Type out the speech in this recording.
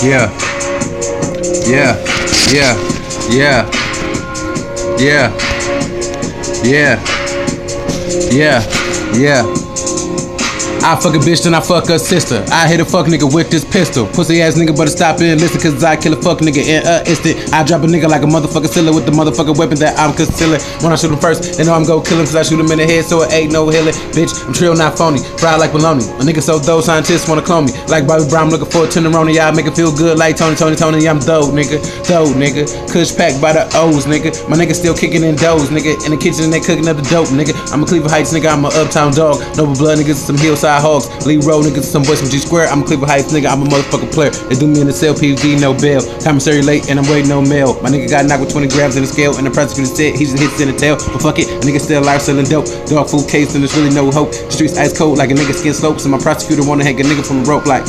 Yeah, yeah, yeah, yeah, yeah, yeah, yeah, yeah. I fuck a bitch, then I fuck her sister. I hit a fuck nigga with this pistol. Pussy ass nigga, better stop and listen, cause I kill a fuck nigga in an instant. I drop a nigga like a motherfucking Scylla with the motherfucking weapon that I'm concealing. When I shoot him first, they know I'm gon' kill him, cause I shoot him in the head, so it ain't no healing. Bitch, I'm trill, not phony. Fried like bologna. A nigga so dope, scientists wanna clone me. Like Bobby Brown, looking for a tenderoni. Y'all make it feel good like Tony. Yeah, I'm dope, nigga. Dope, nigga. Kush packed by the O's, nigga. My nigga still kicking in doughs, nigga. In the kitchen, they cooking up the dope, nigga. I'm a Cleveland Heights, nigga. I'm a uptown dog. Noble blood, niggas, some hillside hogs. Lee Road, niggas, some boys from G Square. I'm a Cleveland Heights, nigga. I'm a motherfucking player. They do me in the cell, PV, no bail. Commissary late, and I'm waiting no mail. My nigga got knocked with 20 grams in the scale, and the prosecutor said he just hits in the tail. But fuck it, a nigga still alive selling dope. Dog food case, and there's really no hope. The streets ice cold like a nigga skin slopes, and my prosecutor wanna hang a nigga from a rope like.